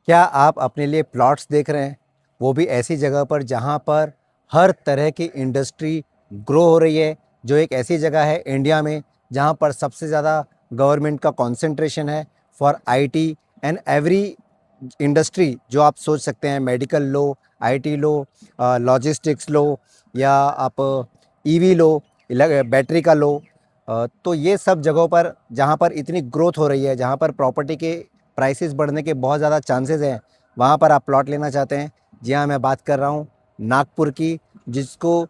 क्या आप अपने लिए प्लॉट्स देख रहे हैं, वो भी ऐसी जगह पर जहाँ पर हर तरह की इंडस्ट्री ग्रो हो रही है, जो एक ऐसी जगह है इंडिया में जहाँ पर सबसे ज़्यादा गवर्नमेंट का कंसंट्रेशन है for IT and every industry जो आप सोच सकते हैं, मेडिकल लो, आईटी लो, लॉजिस्टिक्स लो, या आप ईवी लो, बैटरी का लो। तो ये सब जगहों पर जहाँ पर इतनी ग्रोथ हो रही है, जहाँ पर प्रॉपर्टी के प्राइसेस बढ़ने के बहुत ज़्यादा चांसेस हैं, वहाँ पर आप प्लॉट लेना चाहते हैं। जी हाँ, मैं बात कर रहा हूँ नागपुर की, जिसको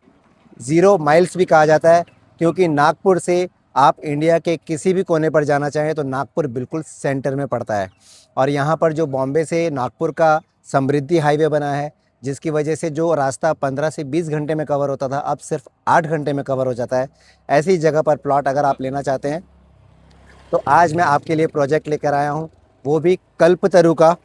ज़ीरो माइल्स भी कहा जाता है, क्योंकि नागपुर से आप इंडिया के किसी भी कोने पर जाना चाहें तो नागपुर बिल्कुल सेंटर में पड़ता है। और यहाँ पर जो बॉम्बे से नागपुर का समृद्धि हाईवे बना है, जिसकी वजह से जो रास्ता 15 से 20 घंटे में कवर होता था, अब सिर्फ 8 घंटे में कवर हो जाता है। ऐसी जगह पर प्लॉट अगर आप लेना चाहते हैं तो आज मैं आपके लिए प्रोजेक्ट लेकर आया हूँ, वो भी कल्पतरु का,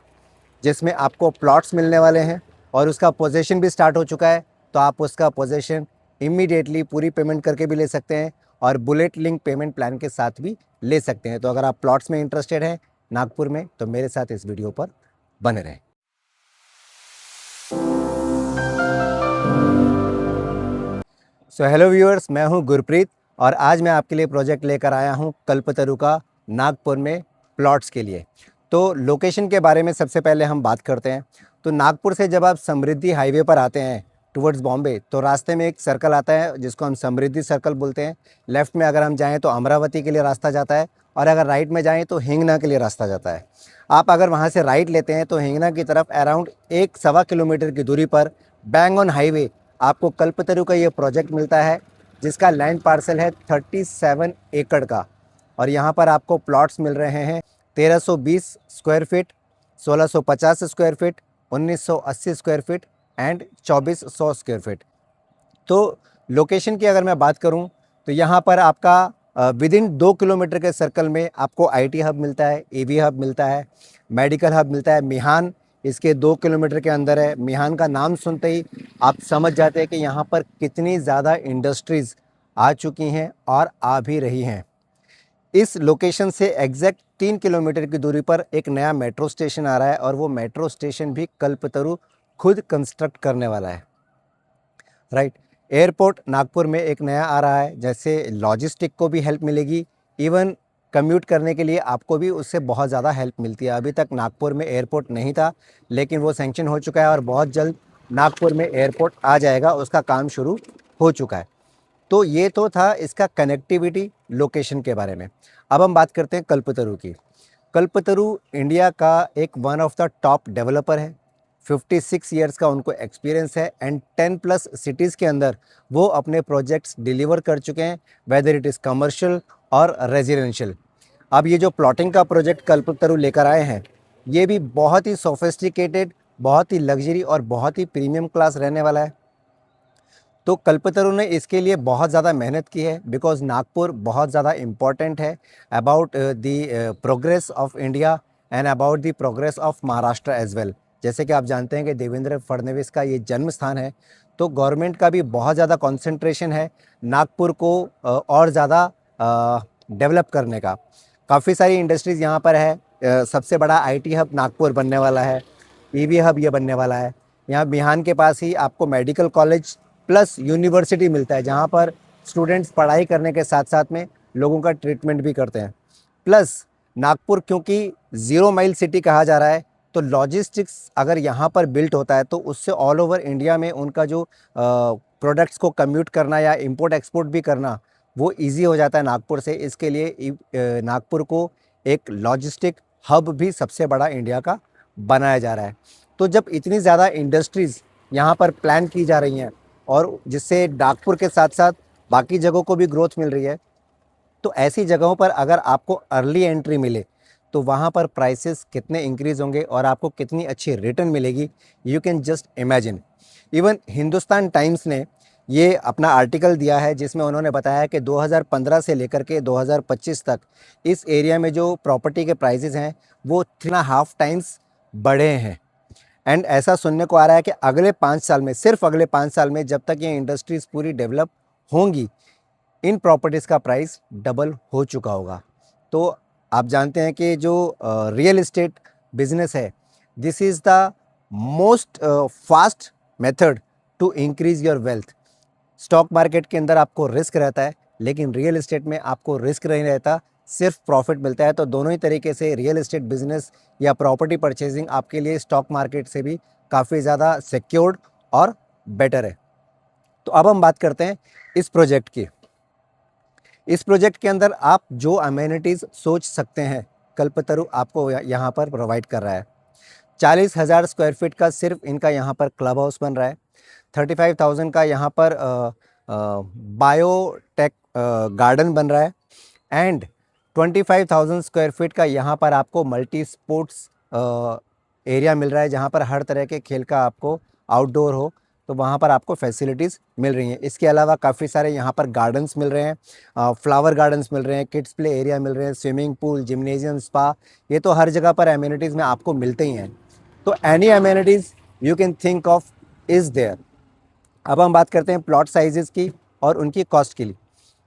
जिसमें आपको प्लॉट्स मिलने वाले हैं और उसका पोजेशन भी स्टार्ट हो चुका है। तो आप उसका पोजेशन इमीडिएटली पूरी पेमेंट करके भी ले सकते हैं और बुलेट लिंक पेमेंट प्लान के साथ भी ले सकते हैं। तो अगर आप प्लॉट्स में इंटरेस्टेड हैं नागपुर में, तो मेरे साथ इस वीडियो पर बने रहें। सो हेलो व्यूअर्स, मैं हूं गुरप्रीत और आज मैं आपके लिए प्रोजेक्ट लेकर आया हूं कल्पतरु का, नागपुर में प्लॉट्स के लिए। तो लोकेशन के बारे में सबसे पहले हम बात करते हैं। तो नागपुर से जब आप समृद्धि हाईवे पर आते हैं टुवर्ड्स बॉम्बे, तो रास्ते में एक सर्कल आता है जिसको हम समृद्धि सर्कल बोलते हैं। लेफ़्ट में अगर हम जाएँ तो अमरावती के लिए रास्ता जाता है, और अगर राइट में जाएँ तो हिंगना के लिए रास्ता जाता है। आप अगर वहाँ से राइट लेते हैं तो हिंगना की तरफ अराउंड 1-1.25 किलोमीटर की दूरी पर बैंग ऑन हाईवे आपको कल्पतरु का ये प्रोजेक्ट मिलता है, जिसका लैंड पार्सल है 37 एकड़ का। और यहाँ पर आपको प्लॉट्स मिल रहे हैं 1320 square feet, 1650 square feet, 1980 square feet and 2400 square feet. तो लोकेशन की अगर मैं बात करूं तो यहाँ पर आपका विद इन 2 किलोमीटर के सर्कल में आपको आईटी हब मिलता है, एवी हब मिलता है, मेडिकल हब मिलता है। मिहान इसके 2 किलोमीटर के अंदर है। मिहान का नाम सुनते ही आप समझ जाते हैं कि यहाँ पर कितनी ज़्यादा इंडस्ट्रीज़ आ चुकी हैं और आ भी रही हैं। इस लोकेशन से एग्जैक्ट 3 किलोमीटर की दूरी पर एक नया मेट्रो स्टेशन आ रहा है, और वो मेट्रो स्टेशन भी कल्पतरु खुद कंस्ट्रक्ट करने वाला है। राइट। एयरपोर्ट नागपुर में एक नया आ रहा है, जैसे लॉजिस्टिक को भी हेल्प मिलेगी, इवन कम्यूट करने के लिए आपको भी उससे बहुत ज़्यादा हेल्प मिलती है। अभी तक नागपुर में एयरपोर्ट नहीं था, लेकिन वो सैंक्शन हो चुका है और बहुत जल्द नागपुर में एयरपोर्ट आ जाएगा, उसका काम शुरू हो चुका है। तो ये तो था इसका कनेक्टिविटी लोकेशन के बारे में। अब हम बात करते हैं कल्पतरु की। कल्पतरु इंडिया का एक one of the top developer है। 56 ईयर्स का उनको एक्सपीरियंस है एंड 10 प्लस सिटीज़ के अंदर वो अपने प्रोजेक्ट्स डिलीवर कर चुके हैं, वेदर इट इज़ कमर्शियल और रेजिडेंशियल। अब ये जो प्लॉटिंग का प्रोजेक्ट कल्पतरु लेकर आए हैं, ये भी बहुत ही सोफिस्टिकेटेड, बहुत ही लग्जरी और बहुत ही प्रीमियम क्लास रहने वाला है। तो कल्पतरु ने इसके लिए बहुत ज़्यादा मेहनत की है, बिकॉज़ नागपुर बहुत ज़्यादा इम्पॉर्टेंट है about the progress of India and about the progress of Maharashtra as well. जैसे कि आप जानते हैं कि देवेंद्र फडणवीस का ये जन्म स्थान है, तो गवर्नमेंट का भी बहुत ज़्यादा कंसंट्रेशन है नागपुर को और ज़्यादा डेवलप करने का। काफ़ी सारी इंडस्ट्रीज़ यहाँ पर है। सबसे बड़ा आईटी हब नागपुर बनने वाला है, ईवी हब ये बनने वाला है। यहाँ बिहान के पास ही आपको मेडिकल कॉलेज प्लस यूनिवर्सिटी मिलता है, जहाँ पर स्टूडेंट्स पढ़ाई करने के साथ साथ में लोगों का ट्रीटमेंट भी करते हैं। प्लस नागपुर क्योंकि ज़ीरो माइल सिटी कहा जा रहा है, तो लॉजिस्टिक्स अगर यहाँ पर बिल्ट होता है तो उससे ऑल ओवर इंडिया में उनका जो प्रोडक्ट्स को कम्यूट करना या इंपोर्ट एक्सपोर्ट भी करना, वो ईजी हो जाता है नागपुर से। इसके लिए नागपुर को एक लॉजिस्टिक हब भी सबसे बड़ा इंडिया का बनाया जा रहा है। तो जब इतनी ज़्यादा इंडस्ट्रीज़ यहाँ पर प्लान की जा रही हैं, और जिससे नागपुर के साथ साथ बाकी जगहों को भी ग्रोथ मिल रही है, तो ऐसी जगहों पर अगर आपको अर्ली एंट्री मिले तो वहाँ पर प्राइसेस कितने इंक्रीज़ होंगे और आपको कितनी अच्छी रिटर्न मिलेगी, you can just imagine. Even Hindustan times ने ये अपना आर्टिकल दिया है, जिसमें उन्होंने बताया कि 2015 से लेकर के 2025 तक इस एरिया में जो प्रॉपर्टी के प्राइसेस हैं वो 3.5 टाइम्स बढ़े हैं। एंड ऐसा सुनने को आ रहा है कि अगले 5 साल में, सिर्फ अगले 5 साल में, जब तक ये इंडस्ट्रीज़ पूरी डेवलप होंगी, इन प्रॉपर्टीज़ का प्राइस डबल हो चुका होगा। तो आप जानते हैं कि जो रियल इस्टेट बिजनेस है, this is the most fast method to increase your wealth. Stock market के अंदर आपको रिस्क रहता है, लेकिन रियल एस्टेट में आपको रिस्क नहीं रहता, सिर्फ प्रॉफिट मिलता है। तो दोनों ही तरीके से रियल एस्टेट बिजनेस या प्रॉपर्टी परचेजिंग आपके लिए स्टॉक मार्केट से भी काफ़ी ज़्यादा सिक्योर्ड और बेटर है। तो अब हम बात करते हैं इस प्रोजेक्ट की। इस प्रोजेक्ट के अंदर आप जो अमेनिटीज़ सोच सकते हैं, कल्पतरु आपको यहाँ पर प्रोवाइड कर रहा है। 40,000 स्क्वायर फीट का सिर्फ इनका यहाँ पर क्लब हाउस बन रहा है। 35,000 का यहाँ पर बायोटेक गार्डन बन रहा है एंड 25,000 स्क्वायर फीट का यहाँ पर आपको मल्टी स्पोर्ट्स एरिया मिल रहा है, जहाँ पर हर तरह के खेल का आपको आउटडोर हो तो वहाँ पर आपको फैसिलिटीज़ मिल रही हैं। इसके अलावा काफ़ी सारे यहाँ पर गार्डन्स मिल रहे हैं, फ्लावर गार्डन्स मिल रहे हैं, किड्स प्ले एरिया मिल रहे हैं, स्विमिंग पूल, जिम्नेजियम, स्पा, ये तो हर जगह पर एमिनिटीज़ में आपको मिलते ही हैं। तो any amenities you can think of is there. अब हम बात करते हैं प्लॉट साइजेस की और उनकी कॉस्ट की।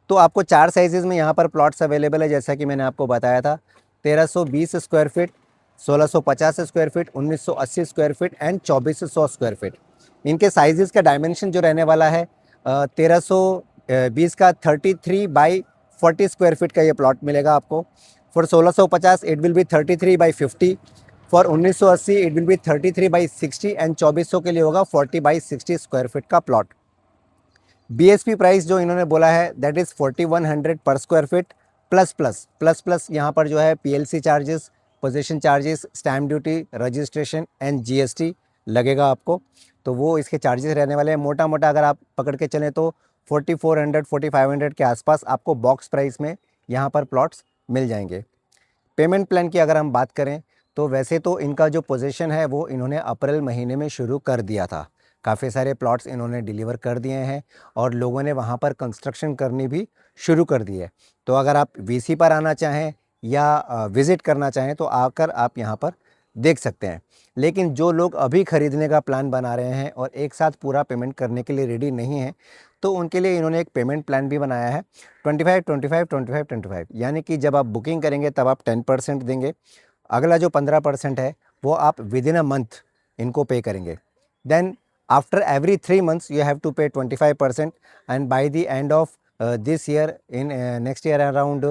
तो आपको 4 साइजेज़ में यहाँ पर प्लॉट्स अवेलेबल है, जैसा कि मैंने आपको बताया था। 1320 square feet, 1650 square feet, 1980 square feet and 2400 square feet. इनके साइजेस का डायमेंशन जो रहने वाला है 1320 का 33/40 स्क्वायर फीट का ये प्लॉट मिलेगा आपको। For 1650 it will be 33/50, for 1980 it will be 33/60 and 2400 के लिए होगा 40/60 स्क्वायर फीट का प्लॉट। बीएसपी प्राइस जो इन्होंने बोला है दैट इज़ 4100 पर स्क्वायर फीट प्लस यहाँ पर जो है PLC charges, position charges, stamp duty, registration and GST लगेगा आपको। तो वो इसके चार्जेस रहने वाले हैं। मोटा मोटा अगर आप पकड़ के चलें तो 4400 4500 के आसपास आपको बॉक्स प्राइस में यहाँ पर प्लॉट्स मिल जाएंगे। पेमेंट प्लान की अगर हम बात करें तो वैसे तो इनका जो पोजीशन है वो इन्होंने अप्रैल महीने में शुरू कर दिया था। काफ़ी सारे प्लॉट्स इन्होंने डिलीवर कर दिए हैं और लोगों ने वहाँ पर कंस्ट्रक्शन करनी भी शुरू कर दी है। तो अगर आप वीसी पर आना चाहें या विज़िट करना चाहें तो आकर आप यहाँ पर देख सकते हैं। लेकिन जो लोग अभी ख़रीदने का प्लान बना रहे हैं और एक साथ पूरा पेमेंट करने के लिए रेडी नहीं हैं, तो उनके लिए इन्होंने एक पेमेंट प्लान भी बनाया है 25 25 25 25। यानी कि जब आप बुकिंग करेंगे तब आप 10% देंगे, अगला जो 15% है वो आप विद इन अ मंथ इनको पे करेंगे। Then after every 3 months you have to pay 25% and by the end of this year in next year around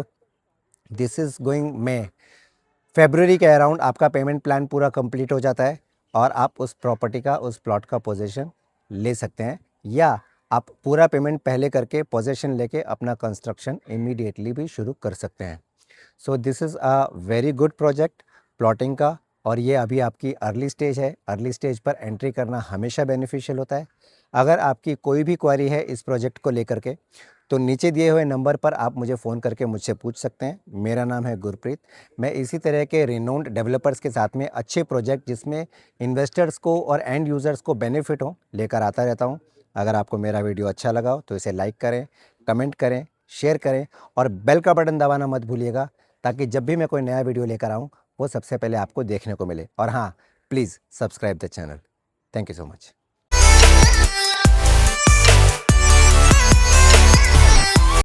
this is going May, फरवरी के अराउंड आपका पेमेंट प्लान पूरा कंप्लीट हो जाता है और आप उस प्रॉपर्टी का, उस प्लॉट का पोजीशन ले सकते हैं, या आप पूरा पेमेंट पहले करके पोजीशन लेके अपना कंस्ट्रक्शन इमीडिएटली भी शुरू कर सकते हैं। So this is a very good project plotting का, और ये अभी आपकी अर्ली स्टेज है। अर्ली स्टेज पर एंट्री करना हमेशा बेनिफिशियल होता है। अगर आपकी कोई भी क्वेरी है इस प्रोजेक्ट को लेकर के तो नीचे दिए हुए नंबर पर आप मुझे फ़ोन करके मुझसे पूछ सकते हैं। मेरा नाम है गुरप्रीत। मैं इसी तरह के रिनोन्ड डेवलपर्स के साथ में अच्छे प्रोजेक्ट जिसमें इन्वेस्टर्स को और एंड यूज़र्स को बेनिफिट हो लेकर आता रहता हूँ। अगर आपको मेरा वीडियो अच्छा लगा हो तो इसे लाइक करें, कमेंट करें, शेयर करें और बेल का बटन दबाना मत भूलिएगा, ताकि जब भी मैं कोई नया वीडियो लेकर आऊँ वो सबसे पहले आपको देखने को मिले। और हाँ, please subscribe the channel. Thank you so much.